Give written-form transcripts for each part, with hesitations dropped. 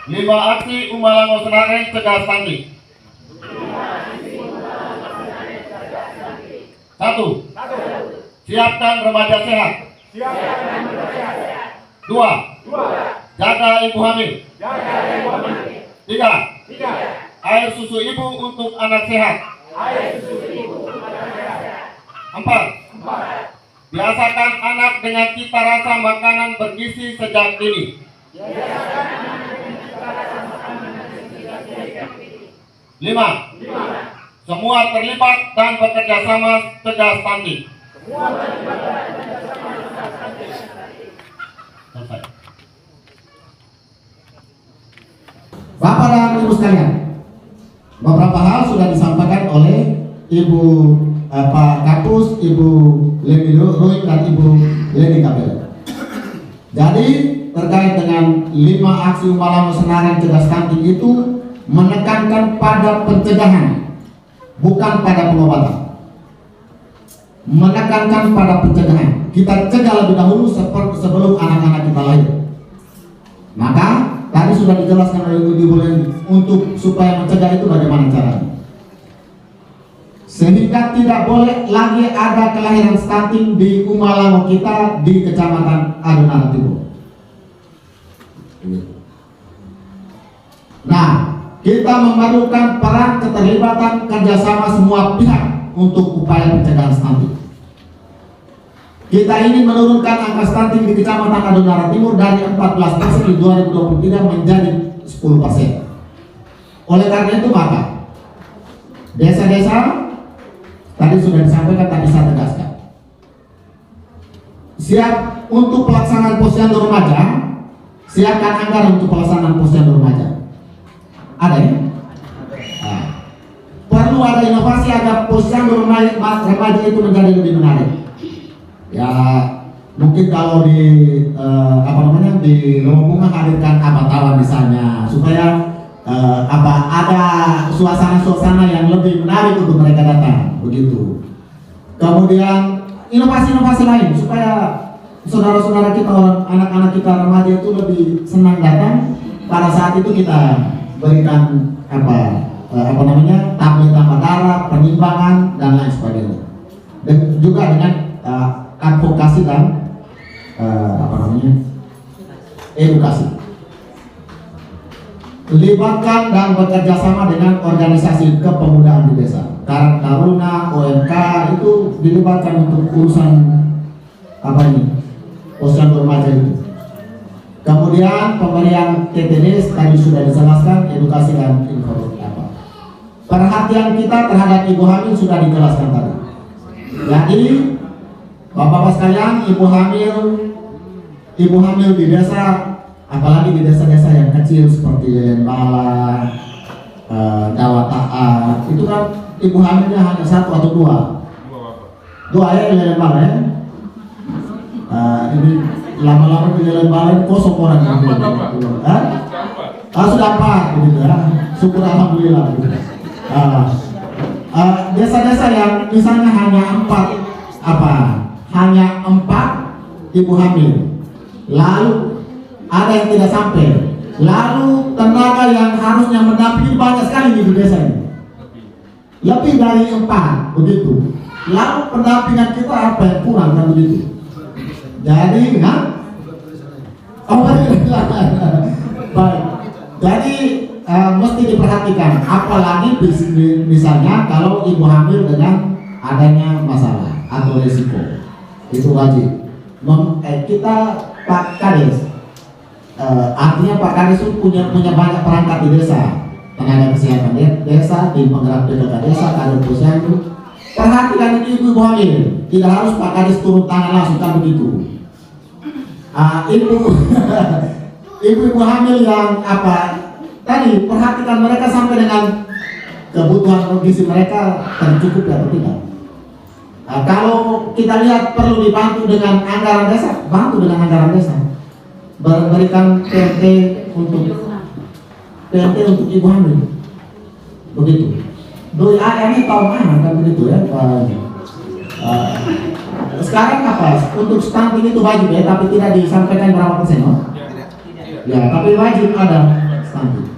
5 aksi Umalango Senareng cegah stunting. 1. Siapkan remaja sehat. 2. Jaga ibu hamil. 3. Air susu ibu untuk anak sehat. 4. Biasakan anak dengan cita rasa makanan bergizi sejak dini. 5. Semua terlibat dan bekerja sama cegah stunting. Selesai. Bapak dan Ibu sekalian, beberapa hal sudah disampaikan oleh Ibu Pak Kapus, Ibu Leni Roy dan Ibu Leni Kabel. Jadi terkait dengan 5 aksi Umalango Senareng cegah stunting itu menekankan pada pencegahan, bukan pada pengobatan. Menekankan pada pencegahan. Kita cegah lebih dahulu sebelum anak-anak kita lahir. Maka tadi sudah dijelaskan oleh Ibu Leni untuk supaya mencegah itu bagaimana caranya. Sehingga tidak boleh lagi ada kelahiran stunting di Umalango kita di Kecamatan Adonara Timur. Nah, kita memerlukan peran keterlibatan kerjasama semua pihak untuk upaya pencegahan stunting. Kita ingin menurunkan angka stunting di Kecamatan Adonara Timur dari 14% di 2023 menjadi 10%. Oleh karena itu maka desa-desa tadi sudah disampaikan, tadi saya tegaskan, siap untuk pelaksanaan posyandu remaja, siapkan anggaran untuk pelaksanaan posyandu remaja. Ada ya? Nah, perlu ada inovasi agar posyandu remaja itu menjadi lebih menarik. Ya mungkin kalau di di rombongan hadirkan tawan misalnya supaya ada suasana-suasana yang lebih menarik untuk mereka datang begitu. Kemudian inovasi-inovasi lain supaya saudara-saudara kita, anak-anak kita remaja itu lebih senang datang. Pada saat itu kita berikan tablet tambah darah, penimbangan dan lain sebagainya. Dan juga dengan advokasi dan edukasi. Libatkan dan bekerja sama dengan organisasi kepemudaan di desa. Karang Taruna, OMK itu dilibatkan untuk urusan posyandu remaja itu. Kemudian pemberian TTD tadi sudah dijelaskan, edukasi dan informasi. Perhatian kita terhadap ibu hamil sudah dijelaskan tadi. Jadi Bapak-bapak sekalian, ibu hamil di desa, apalagi di desa-desa yang kecil seperti Lembala, Dawataan, itu kan ibu hamilnya hanya 1 atau 2. 2 ya di Lembala ya. Ini lama-lama di Lembala kosong orang yang sudah 4 begitu ya. Syukur alhamdulillah. Desa-desa yang misalnya hanya 4 ibu hamil, lalu ada yang tidak sampai, lalu tenaga yang harusnya mendampingi banyak sekali di desa ini, lebih dari 4 begitu. Lalu pendampingan kita apa yang kurang kan begitu. Jadi baik. Jadi mesti diperhatikan, apalagi misalnya kalau ibu hamil dengan adanya masalah atau risiko, itu wajib. Kita Pak Kades, artinya Pak Kades itu punya banyak perangkat di desa, tenaga kesehatan desa, tim penggerak PKK desa, kader posyandu. Perhatikan ini ibu hamil, tidak harus Pak Kades turun tangan langsung kan begitu. Ibu hamil yang tadi perhatikan mereka sampai dengan kebutuhan gizi mereka tercukupi atau tidak. Kalau kita lihat perlu dibantu dengan anggaran desa, bantu dengan anggaran desa. Berikan PNT untuk ibu hamil, begitu. Doi ini tahun mana kan begitu ya. Sekarang untuk stunting itu wajib ya, tapi tidak disampaikan berapa persen. Ya, tapi wajib ada stunting.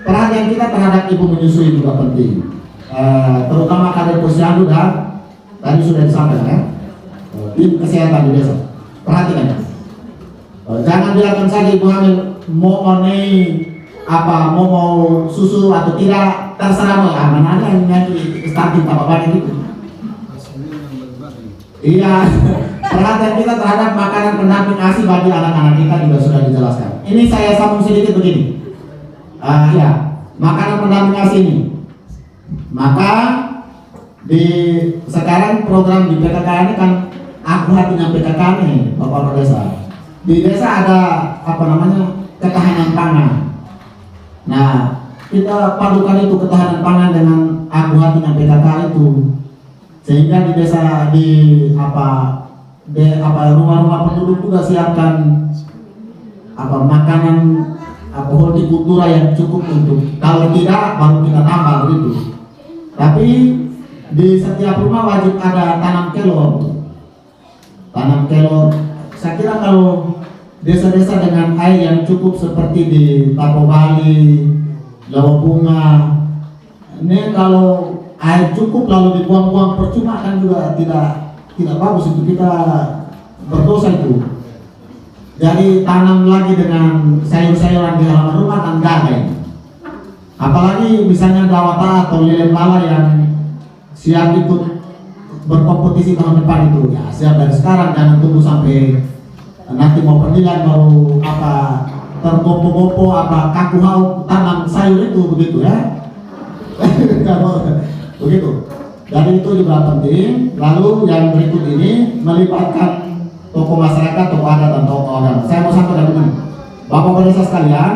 Perhatian kita terhadap ibu menyusui juga penting, terutama kader posyandu dan tadi sudah disampaikan ya, tim kesehatan di desa. Perhatikan, jangan biarkan saja ibu hamil mau mau susu atau tidak, terserah mau mana ada yang nyaki stunting tambah banyak itu. Iya, perhatian kita terhadap makanan pendamping ASI bagi anak-anak kita juga sudah dijelaskan. Ini saya sambung sedikit begini. Ya, makanan pendamping ASI ini. Maka sekarang program di PKK ini kan aku hatinya PKK nih, Bapak Desa. Di desa ada ketahanan pangan. Nah, kita padukan itu ketahanan pangan dengan aku hatinya PKK itu. Sehingga di desa rumah-rumah penduduk juga siapkan makanan hortikultura yang cukup untuk, kalau tidak baru kita tambah begitu. Tapi di setiap rumah wajib ada tanam kelor. Saya kira kalau desa-desa dengan air yang cukup seperti di Tapo Bali, Jawa Bunga, ini kalau air cukup lalu dibuang-buang percuma kan juga tidak bagus, itu kita berdosa itu. Jadi tanam lagi dengan sayur-sayuran di halaman rumah kan gagal. Apalagi misalnya dawata atau lele bala yang siap ikut berkompetisi tahun depan itu, ya siap dari sekarang, jangan tunggu sampai nanti mau pemilihan mau tergopo-gopo kaku hau tanam sayur itu begitu ya. Begitu. Jadi itu juga penting. Lalu yang berikut ini melibatkan tokoh masyarakat, tokoh adat dan tokoh agama. Saya mau sampaikan begini, Bapak desa sekalian,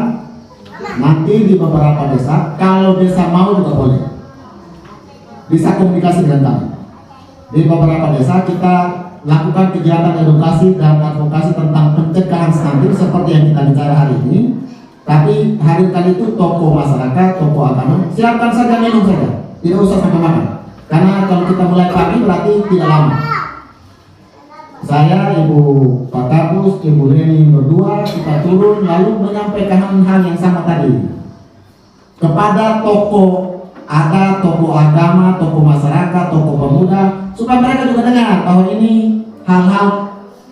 nanti di beberapa desa, kalau desa mau juga boleh, bisa komunikasi dengan kami. Di beberapa desa kita lakukan kegiatan edukasi dan advokasi tentang pencegahan stunting seperti yang kita bicara hari ini. Tapi hari kali itu tokoh masyarakat, tokoh agama, siapkan saja minum saja, tidak usah sampai makan. Karena kalau kita mulai pagi berarti tidak lama. Saya, Ibu Pak Kapus, Ibu Reni berdua kita turun lalu menyampaikan hal yang sama tadi kepada tokoh ada tokoh agama, tokoh masyarakat, tokoh pemuda, supaya mereka juga dengar bahwa ini hal-hal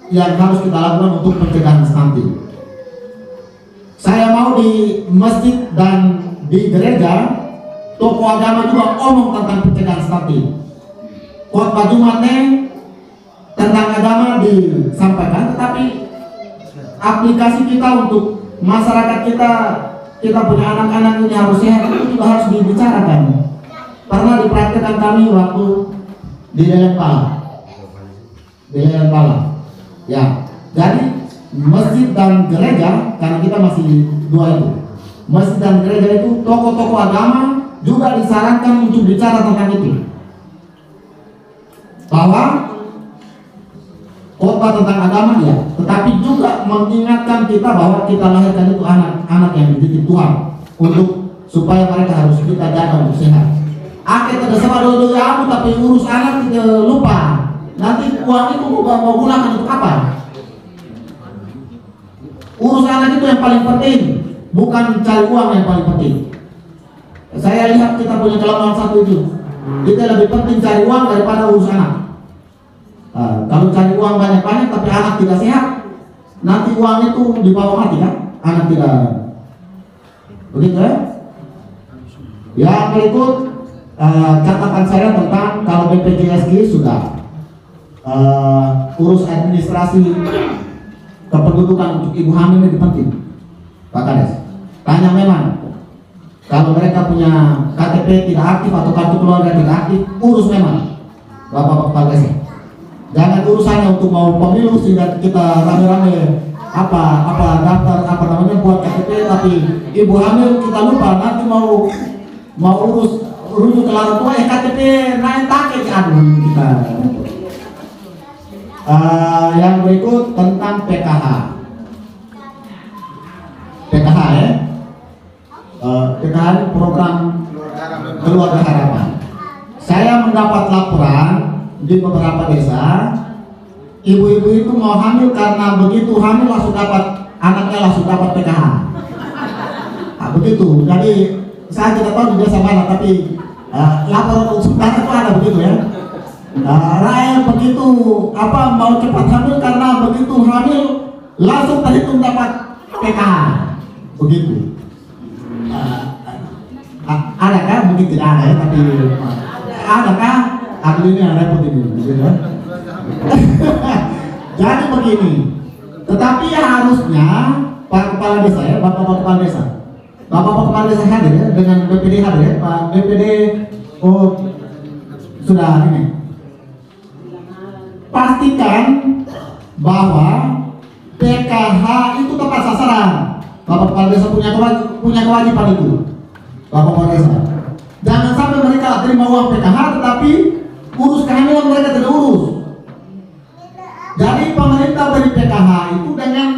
yang harus kita lakukan untuk pencegahan stunting. Saya mau di masjid dan di gereja, tokoh agama juga omong tentang pencegahan stunting. Khotbah Jumatnya tentang agama disampaikan, tetapi aplikasi kita untuk masyarakat kita punya anak-anak ini harus sehat, itu juga harus dibicarakan. Pernah dipraktikkan kami waktu di Delen Pala. Ya, jadi masjid dan gereja, karena kita masih dua itu, masjid dan gereja itu tokoh-tokoh agama juga disarankan untuk bicara tentang itu, bahwa khotbah tentang agama ya, tetapi juga mengingatkan kita bahwa kita lahirkan itu anak-anak yang dididik Tuhan untuk supaya mereka harus kita jaga untuk sehat. Akhirnya tidak sama dulu aku tapi urus anak tidak lupa. Nanti uang itu mau gunakan untuk apa? Urus anak itu yang paling penting, bukan cari uang yang paling penting. Saya lihat kita punya kelemahan satu itu, kita lebih penting cari uang daripada urus anak. Kalau cari uang banyak-banyak tapi anak tidak sehat, nanti uang itu dibawa mati kan? Anak tidak. Begitu ya? Yang berikut catatan saya tentang kalau BPJSG sudah urus administrasi kependudukan untuk ibu hamil ini penting, Pak Kades. Tanya memang kalau mereka punya KTP tidak aktif atau kartu keluarga tidak aktif, urus memang Bapak Kades. Jangan urusannya untuk mau pemilu sehingga kita rame-rame daftar buat KTP, tapi ibu hamil kita lupa, nanti mau urus rujuk ke orang tua KTP naik take kita. Yang berikut tentang PKH ya. PKH ini program Keluarga Harapan. Saya mendapat laporan di beberapa desa, ibu-ibu itu mau hamil karena begitu hamil langsung dapat anaknya langsung dapat PKH. Nah, begitu. Jadi saya tidak tahu di desa mana, tapi laporan sebenarnya itu ada begitu ya. Rakyat begitu mau cepat hamil, karena begitu hamil langsung terhitung dapat PKH. Begitu. Adakah? Mungkin tidak ada ya, tapi adakah? Aku ini yang repot ini, gitu ya. Jadi begini. Tetapi harusnya Pak Kepala Desa ya, Bapak Kepala Desa, Bapak Kepala Desa hadir ya, dengan BPD hadir ya, Pak BPD sudah ini. Pastikan bahwa PKH itu tepat sasaran. Bapak Kepala Desa punya kewajiban itu. Bapak Kepala Desa. Jangan sampai mereka terima uang PKH tetapi urus kehamilan mereka tidak urus. Jadi pemerintah beri PKH itu dengan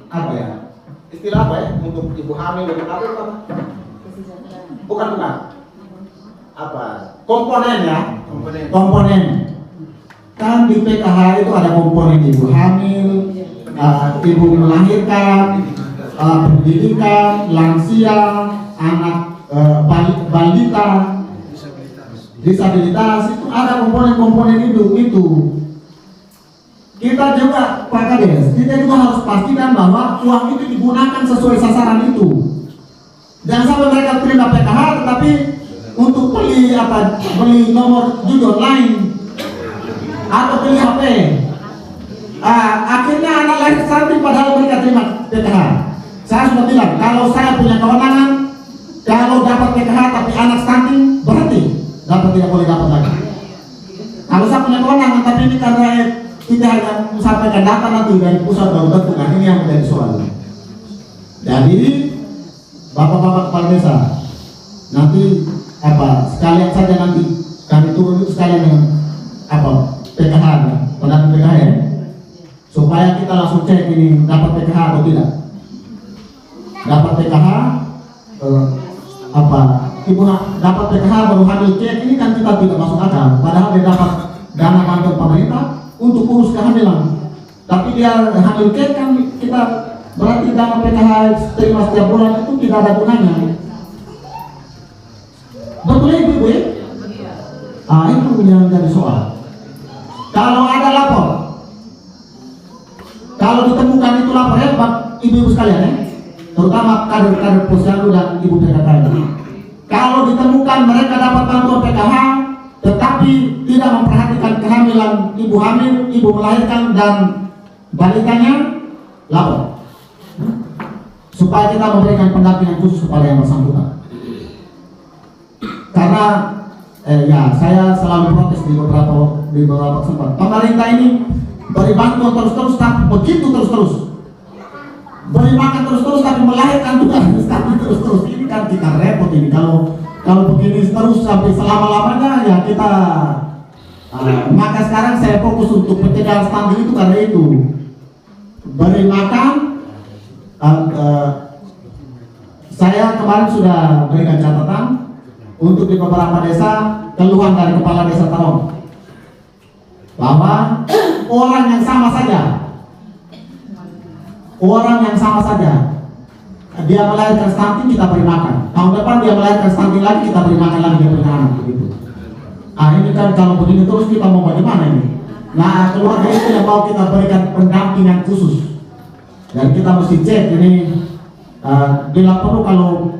apa ya? Istilah apa ya? Untuk ibu hamil dan apa? Bukan. Apa? Komponen ya? Komponen. Kan di PKH itu ada komponen ibu hamil, ibu melahirkan, pendidikan, lansia, anak balita, disabilitas, itu ada komponen-komponen itu. Kita juga Pak Kades, kita juga harus pastikan bahwa uang itu digunakan sesuai sasaran itu. Jangan sampai mereka terima PKH tetapi untuk beli nomor judi online atau beli HP. Akhirnya anak lahir stunting padahal mereka terima PKH. Saya sudah bilang, kalau saya punya kewenangan, kalau dapat PKH tapi anak stunting, berhenti, tidak boleh dapat lagi. Kalau saya punya kewenangan tapi ini karena tidak hanya sampaikan data nanti dari pusat baru tentu, nah ini yang menjadi soal. Jadi bapak-bapak kepala desa nanti sekalian saja nanti kami turun itu sekalian dengan PKH, pendapat PKH ya, supaya kita langsung cek ini dapat PKH atau tidak. Dapat PKH ibu dapat PKH baru hamil cek, ini kan kita tidak masuk akal. Padahal dia dapat dana bantuan pemerintah untuk urus kehamilan, tapi dia hamil cek kan kita berarti dana PKH terima setiap bulan itu tidak ada gunanya. Betul ya ibu ya? Itu yang jadi soal. Kalau ada lapor, kalau ditemukan itu lapor ya ibu-ibu sekalian ya, terutama kader-kader posyandu dan ibu PKK ini. Kalau ditemukan mereka dapat bantuan PKH tetapi tidak memperhatikan kehamilan ibu hamil, ibu melahirkan dan balitanya, lapor supaya kita memberikan pendampingan khusus kepada yang bersangkutan. Karena saya selalu protes di beberapa kesempatan. Pemerintah ini beri bantuan terus-terus tapi begitu terus-terus, beri makan terus-terus tapi melahirkan juga tapi terus-terus. Ini kan kita repot ini kalau begini terus sampai selama-lamanya ya kita. Maka sekarang saya fokus untuk pencegahan stunting itu karena itu beri makan. Saya kemarin sudah berikan catatan untuk di beberapa desa, keluhan dari kepala desa Tarong bahwa orang yang sama saja dia melahirkan stunting kita beri makan, tahun depan dia melahirkan stunting lagi kita beri makan lagi, dia punya anak begitu. Ini kan kalau begini terus kita mau bagaimana ini? Nah, keluarga itu yang mau kita berikan pendampingan khusus dan kita mesti cek ini bila perlu kalau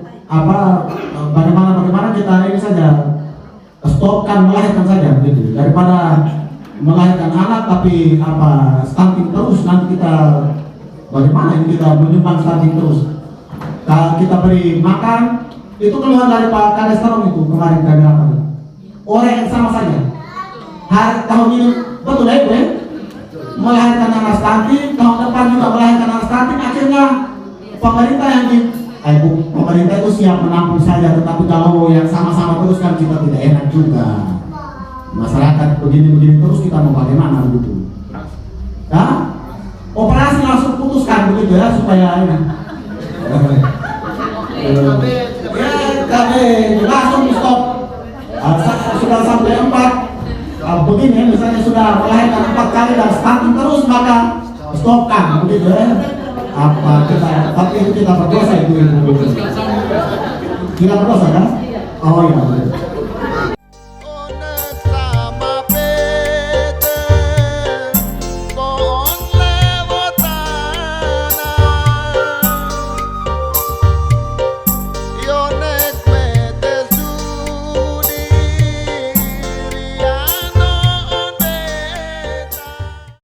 bagaimana kita ini saja stopkan melahirkan saja gitu, daripada melahirkan anak tapi stunting terus, nanti kita bagaimana ini kita menyumbang stunting terus. Kita beri makan, itu keluhan dari Pak Kades Tarong itu kemarin kami rapat. Orang yang sama saja tahun ini betul ya melahirkan anak stunting, tahun depan juga melahirkan anak stunting, akhirnya pemerintah pemerintah itu siap menampung saja, tetapi kalau yang sama-sama terus kan kita tidak enak juga. Masyarakat begini-begini terus kita mau bagaimana begitu? Operasi langsung putuskan begitu ya supaya ini. Langsung stop. Sudah sampai 4 begini misalnya sudah melahirkan 4 kali dan stunting terus maka stopkan begitu ya. Apa kita, tapi itu kita berdosa itu ibu. Kita berdosa kan? Oh iya.